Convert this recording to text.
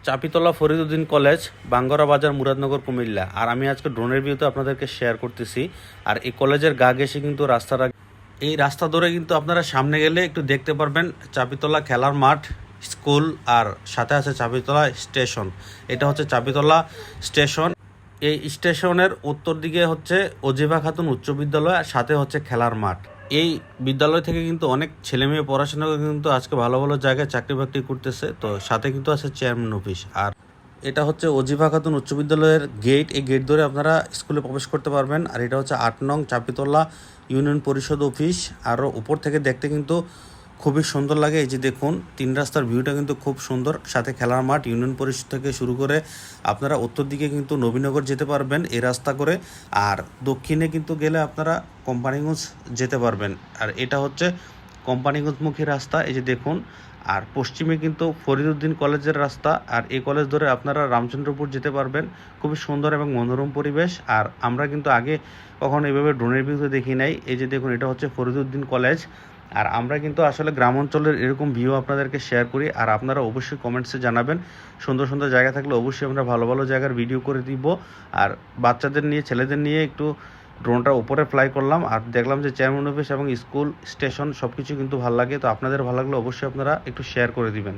Chapitala Fariduddin college, Bangra বাজার, মুরাদনগর, কুমিল্লা। আর আমি আজকে ড্রোনের ভিউতে আপনাদেরকে শেয়ার করতেছি। আর এই কলেজের গা ঘেঁষে কিন্তু রাস্তাটা, এই রাস্তা ধরে কিন্তু আপনারা সামনে গেলে একটু দেখতে পারবেন চাপিতলা খেলার মাঠ, স্কুল, আর সাথে আছে চাপিতলা স্টেশন। এটা হচ্ছে চাপিতলা স্টেশন। এই স্টেশনের উত্তর দিকে হচ্ছে অজিফা খাতুন উচ্চ বিদ্যালয়, আর সাথে হচ্ছে খেলার মাঠ। এই বিদ্যালয় থেকে কিন্তু অনেক ছেলে মেয়ে পড়াশোনা করে কিন্তু আজকে ভালো ভালো জায়গায় চাকরি বাকরি করতেছে। তো সাথে কিন্তু আছে চেয়ারম্যান অফিস। আর এটা হচ্ছে অজিফা খাতুন উচ্চ বিদ্যালয়ের গেট। এই গেট ধরে আপনারা স্কুলে প্রবেশ করতে পারবেন। আর এটা হচ্ছে ৮ নং চাপিতলা ইউনিয়ন পরিষদ অফিস। আরও উপর থেকে দেখতে কিন্তু খুবই সুন্দর লাগে। এই যে দেখুন, ৩ রাস্তার ভিউটা কিন্তু খুব সুন্দর। সাথে খেলার মাঠ, ইউনিয়ন পরিষদ থেকে শুরু করে আপনারা উত্তর দিকে কিন্তু নবীনগর যেতে পারবেন এই রাস্তা করে। আর দক্ষিণে কিন্তু গেলে আপনারা কোম্পানিগঞ্জ যেতে পারবেন। আর এটা হচ্ছে কোম্পানিগঞ্জমুখী রাস্তা, এই যে দেখুন। আর পশ্চিমে কিন্তু ফরিদউদ্দিন কলেজের রাস্তা। আর এই কলেজ ধরে আপনারা রামচন্দ্রপুর যেতে পারবেন। খুবই সুন্দর এবং মনোরম পরিবেশ। আর আমরা কিন্তু আগে কখনো এভাবে ড্রোনের ভিউতে দেখি নাই। এই যে দেখুন, এটা হচ্ছে ফরিদউদ্দিন কলেজ। আর আমরা কিন্তু আসলে গ্রাম অঞ্চলের এরকম ভিউ আপনাদেরকে শেয়ার করি। আর আপনারা অবশ্যই কমেন্টসে জানাবেন, সুন্দর সুন্দর জায়গা থাকলে অবশ্যই আমরা ভালো ভালো জায়গার ভিডিও করে দিব। আর বাচ্চাদের নিয়ে, ছেলেদের নিয়ে একটু ড্রোনটা উপরে ফ্লাই করলাম। আর দেখলাম যে চেয়ারম্যান অফিস এবং স্কুল, স্টেশন সব কিছু কিন্তু ভালো লাগে। তো আপনাদের ভালো লাগলে অবশ্যই আপনারা একটু শেয়ার করে দিবেন।